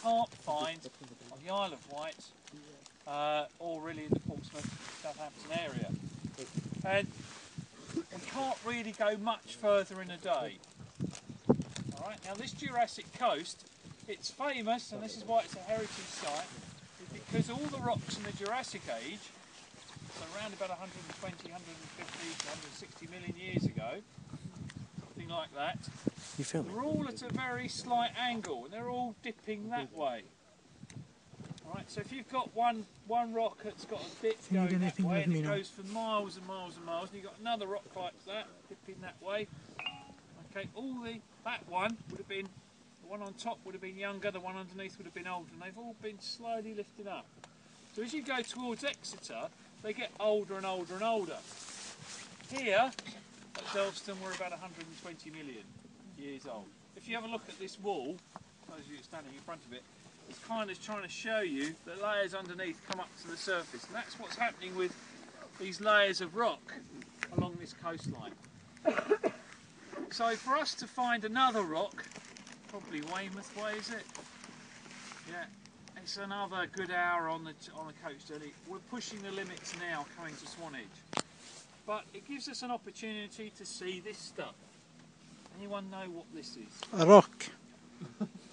can't find on the Isle of Wight or really in the Portsmouth, Southampton area. And we can't really go much further in a day. Alright, now this Jurassic coast, it's famous, and this is why it's a heritage site, is because all the rocks in the Jurassic age, so around about 120, 150 to 160 million years ago, something like that, they're all at a very slight angle, and they're all dipping that way. Alright, so if you've got one rock that's got a dip going that way, and it goes for miles and miles and miles, and you've got another rock like that, dipping that way, okay, that one would have been, the one on top would have been younger, the one underneath would have been older, and they've all been slowly lifted up. So as you go towards Exeter, they get older and older and older. Here, at Delveston, we're about 120 million years old. If you have a look at this wall, those of you standing in front of it, it's kind of trying to show you that layers underneath come up to the surface, and that's what's happening with these layers of rock along this coastline. So for us to find another rock, probably Weymouth way, is it? Yeah, it's another good hour on the coast journey. We're pushing the limits now coming to Swanage, but it gives us an opportunity to see this stuff. Anyone know what this is? A rock.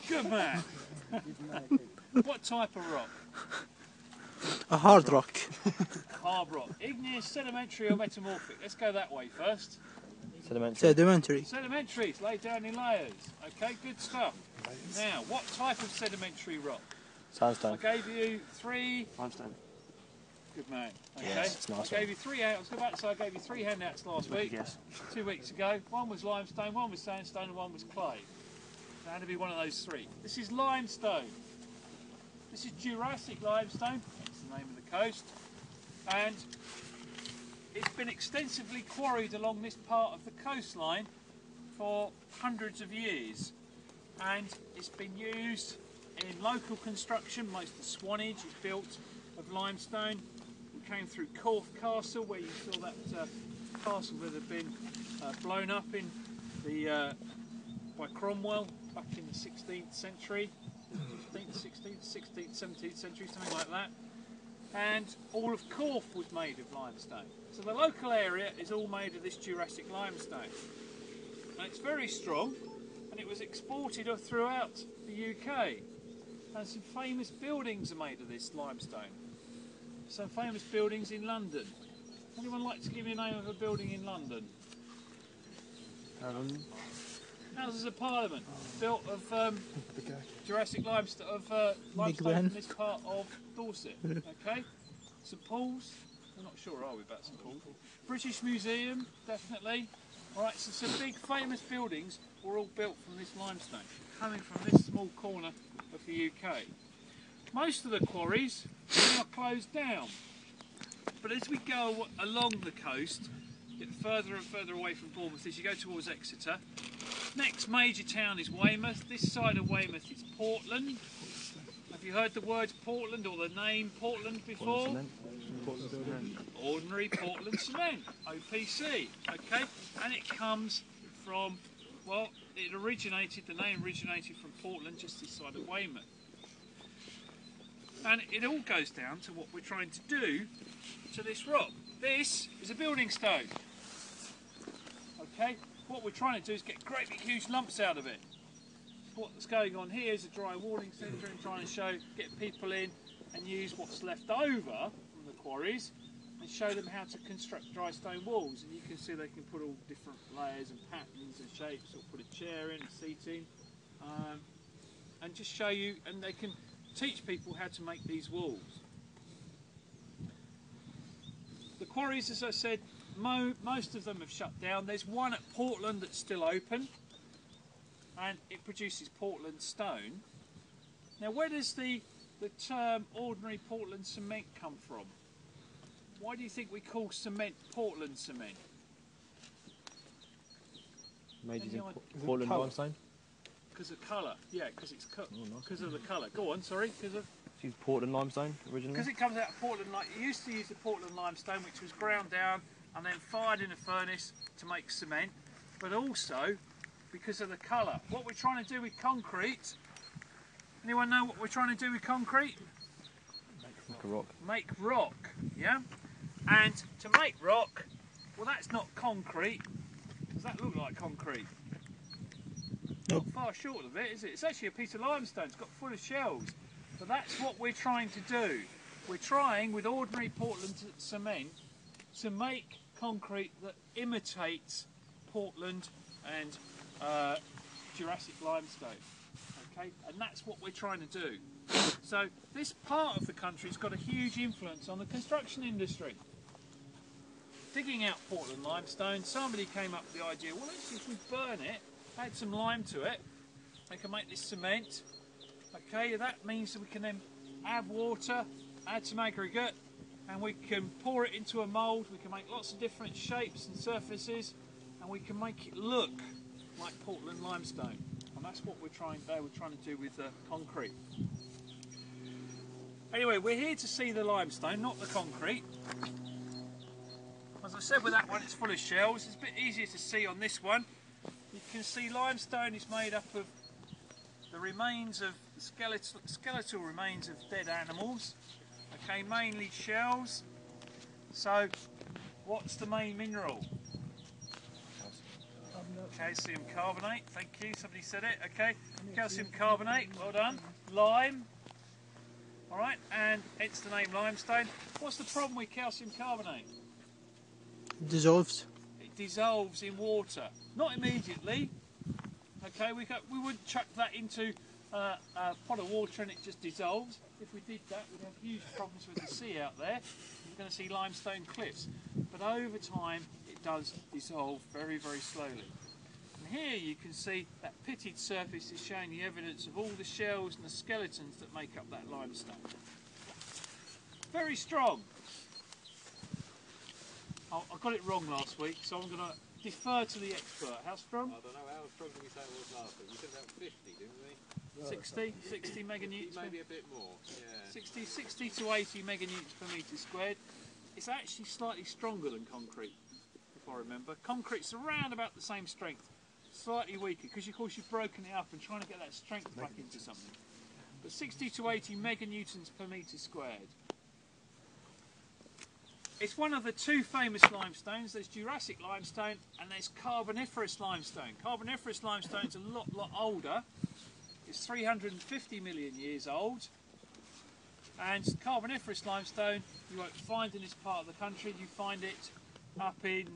Good man. What type of rock? A hard rock. Hard rock. Igneous, sedimentary or metamorphic? Let's go that way first. Sedimentary. Sedimentary, it's laid down in layers. Okay, good stuff. Now, what type of sedimentary rock? Sandstone. I gave you 3... Limestone. Good man. Okay. Yes, it's nice. I gave you 3 out. I was about to say I gave you 3 handouts last week. Yes. 2 weeks ago. One was limestone, one was sandstone, and one was clay. It had to be one of those 3. This is limestone. This is Jurassic limestone. That's the name of the coast. And it's been extensively quarried along this part of the coastline for hundreds of years, and it's been used in local construction. Most of Swanage is built of limestone. We came through Corfe Castle, where you saw that castle that had been blown up in the by Cromwell back in the 16th century, 15th, 16th, 16th, 17th century, something like that. And all of Corfe was made of limestone. So the local area is all made of this Jurassic limestone. And it's very strong, and it was exported throughout the UK. And some famous buildings are made of this limestone. Some famous buildings in London. Anyone like to give me a name of a building in London? Houses of Parliament, built of Jurassic limestone, limestone from this part of Dorset. Okay, St Paul's. We're not sure, are we, about St Paul's? British Museum, definitely. All right, so some big famous buildings were all built from this limestone, coming from this small corner of the UK. Most of the quarries are closed down, but as we go along the coast, get further and further away from Bournemouth as you go towards Exeter. Next major town is Weymouth. This side of Weymouth is Portland. Have you heard the word Portland or the name Portland before? Ordinary Portland cement, OPC. Okay, and it comes from, well, the name originated from Portland, just this side of Weymouth. And it all goes down to what we're trying to do to this rock. This is a building stone. Okay, what we're trying to do is get great big huge lumps out of it. What's going on here is a dry walling centre and trying to get people in and use what's left over from the quarries and show them how to construct dry stone walls. And you can see they can put all different layers and patterns and shapes, or put a chair in, seating, and just show you, and they can teach people how to make these walls. The quarries, as I said, most of them have shut down. There's one at Portland that's still open, and it produces Portland stone. Now, where does the term ordinary Portland cement come from? Why do you think we call cement Portland cement? Made using Portland limestone? Because of colour, yeah, because it's because of the colour. Go on, sorry, because of... It's Portland limestone originally? Because it comes out of Portland, like you used to use the Portland limestone, which was ground down and then fired in a furnace to make cement, but also because of the colour. What we're trying to do with concrete Anyone know what we're trying to do with concrete? Like a rock. Make rock, yeah? And to make rock, well, that's not concrete. Does that look like concrete? Nope. Not far short of it, is it? It's actually a piece of limestone. It's got full of shells. But that's what we're trying to do. We're trying, with ordinary Portland cement, to make concrete that imitates Portland and Jurassic limestone. Okay, and that's what we're trying to do. So this part of the country's got a huge influence on the construction industry. Digging out Portland limestone, somebody came up with the idea, well, actually, if we burn it, add some lime to it, they can make this cement. Okay, that means that we can then add water, add some aggregate, and we can pour it into a mould. We can make lots of different shapes and surfaces, and we can make it look like Portland limestone. And that's what we're trying to do with concrete. Anyway, we're here to see the limestone, not the concrete. As I said, with that one, it's full of shells. It's a bit easier to see on this one. You can see limestone is made up of the remains of skeletal remains of dead animals. Okay, mainly shells. So, what's the main mineral? Calcium carbonate. Thank you. Somebody said it. Okay, calcium carbonate. Well done. Lime. All right, and hence the name limestone. What's the problem with calcium carbonate? Dissolves. It dissolves in water. Not immediately. Okay, we wouldn't chuck that into a pot of water and it just dissolves. If we did that, we'd have huge problems with the sea out there. You're going to see limestone cliffs. But over time, it does dissolve very, very slowly. And here you can see that pitted surface is showing the evidence of all the shells and the skeletons that make up that limestone. Very strong. I got it wrong last week, so I'm going to defer to the expert. How strong? I don't know, how strong did we say it was last week? We said about 50, didn't we? 60 meganewtons. Maybe a bit more, yeah. 60 to 80 meganewtons per metre squared. It's actually slightly stronger than concrete, if I remember. Concrete's around about the same strength, slightly weaker, because of course you've broken it up and trying to get that strength back into something. But 60 to 80 meganewtons per metre squared. It's one of the two famous limestones. There's Jurassic limestone and there's Carboniferous limestone. Carboniferous limestone is a lot older. It's 350 million years old. And Carboniferous limestone you won't find in this part of the country. You find it up in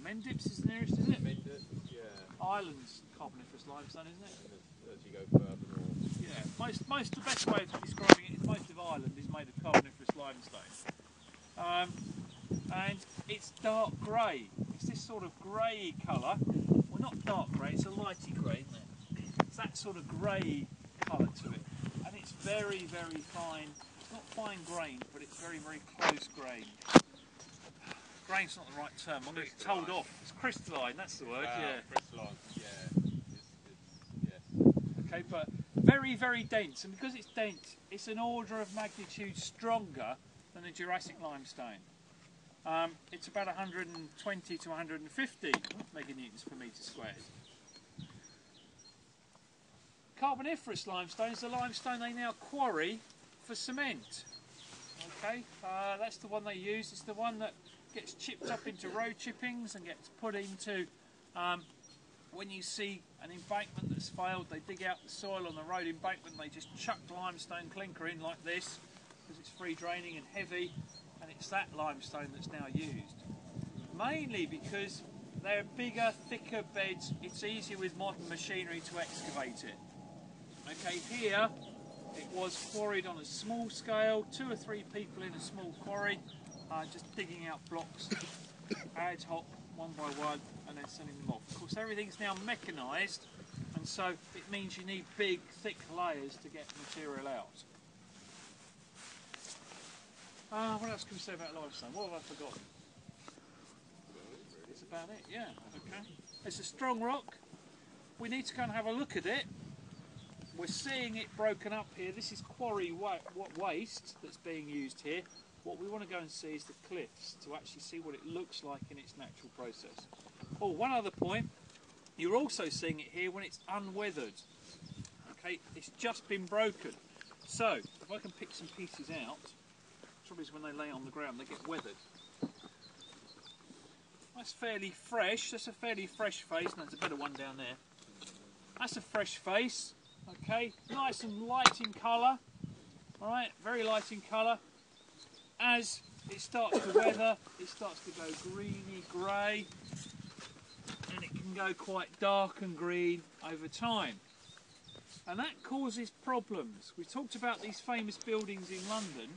Mendips is the nearest, is it? Mendips, yeah. Ireland's Carboniferous limestone, isn't it? As you go further north. Yeah, the best way of describing it is most of Ireland is made of Carboniferous limestone. And it's dark grey. It's this sort of grey colour. Well, not dark grey, it's a lighty grey, isn't it? It's that sort of grey colour to it. And it's very, very fine. It's not fine grained, but it's very, very close grained. Grain's not the right term. I'm going to get told off. It's crystalline, that's the word, yeah. Crystalline, yeah. Yes. Okay, but very, very dense. And because it's dense, it's an order of magnitude stronger than the Jurassic limestone. It's about 120 to 150 meganewtons per metre squared. Carboniferous limestone is the limestone they now quarry for cement. Okay, that's the one they use. It's the one that gets chipped up into road chippings and gets put into, when you see an embankment that's failed, they dig out the soil on the road embankment, they just chuck limestone clinker in like this, because it's free draining and heavy, and it's that limestone that's now used. Mainly because they're bigger, thicker beds, it's easier with modern machinery to excavate it. Okay, here it was quarried on a small scale, 2 or 3 people in a small quarry, just digging out blocks ad hoc, one by one, and then sending them off. Of course, everything's now mechanised, and so it means you need big, thick layers to get material out. What else can we say about limestone? What have I forgotten? That's about it, yeah. Okay. It's a strong rock. We need to go and have a look at it. We're seeing it broken up here. This is quarry waste that's being used here. What we want to go and see is the cliffs to actually see what it looks like in its natural process. Oh, one other point. You're also seeing it here when it's unweathered. Okay, it's just been broken. So if I can pick some pieces out, the trouble is when they lay on the ground they get weathered. That's fairly fresh. That's a fairly fresh face. No, there's a better one down there. That's a fresh face. Okay, nice and light in colour. All right, very light in colour. As it starts to weather, it starts to go greeny grey, and it can go quite dark and green over time. And that causes problems. We talked about these famous buildings in London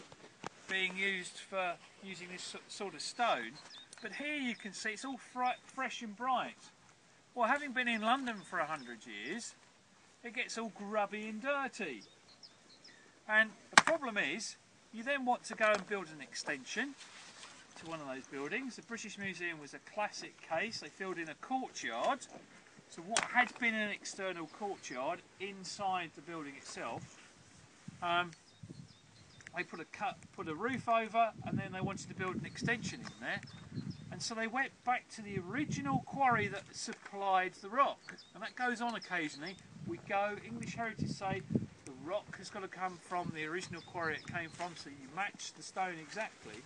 being used for using this sort of stone, but here you can see it's all fresh and bright. Well, having been in London for 100 years, it gets all grubby and dirty. And the problem is, you then want to go and build an extension to one of those buildings. The British Museum was a classic case. They filled in a courtyard. So what had been an external courtyard inside the building itself, they put a roof over, and then they wanted to build an extension in there. And so they went back to the original quarry that supplied the rock. And that goes on occasionally. English Heritage say, the rock has got to come from the original quarry it came from, so you match the stone exactly.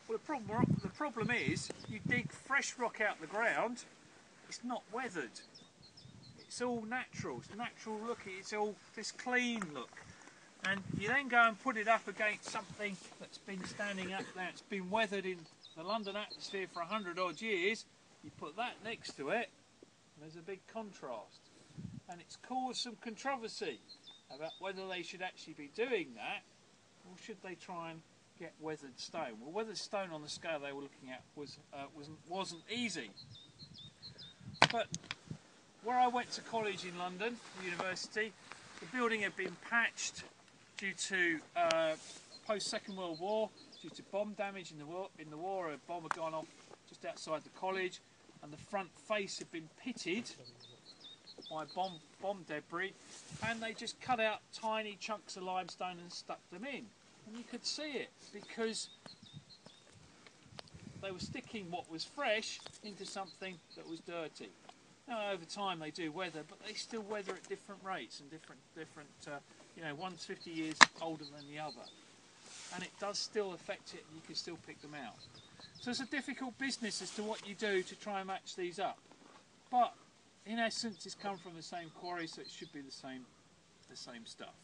Well, the problem is, you dig fresh rock out the ground, it's not weathered. It's all natural. It's natural looking. It's all this clean look. And you then go and put it up against something that's been standing up there. It's been weathered in the London atmosphere for 100 odd years. You put that next to it, and there's a big contrast. And it's caused some controversy about whether they should actually be doing that, or should they try and get weathered stone. Well, weathered stone on the scale they were looking at wasn't easy. But where I went to college in London, university, the building had been patched due to post-Second World War, due to bomb damage in the war. A bomb had gone off just outside the college, and the front face had been pitted by bomb debris, and they just cut out tiny chunks of limestone and stuck them in. And you could see it, because they were sticking what was fresh into something that was dirty. Now over time they do weather, but they still weather at different rates and different you know, one's 50 years older than the other. And it does still affect it, and you can still pick them out. So it's a difficult business as to what you do to try and match these up. But in essence, it's come from the same quarry, so it should be the same stuff.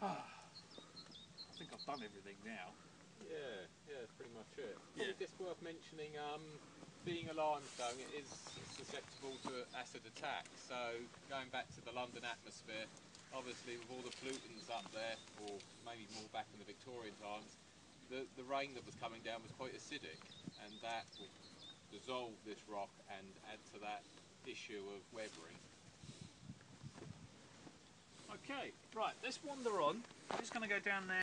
I think I've done everything now. Yeah, that's pretty much it. Yeah. Probably just worth mentioning, being a limestone, it is susceptible to acid attack. So going back to the London atmosphere, obviously with all the pollutants up there, or maybe more back in the Victorian times, the rain that was coming down was quite acidic, and that will dissolve this rock and add to that issue of weathering. Okay, right, let's wander on. I'm just going to go down there.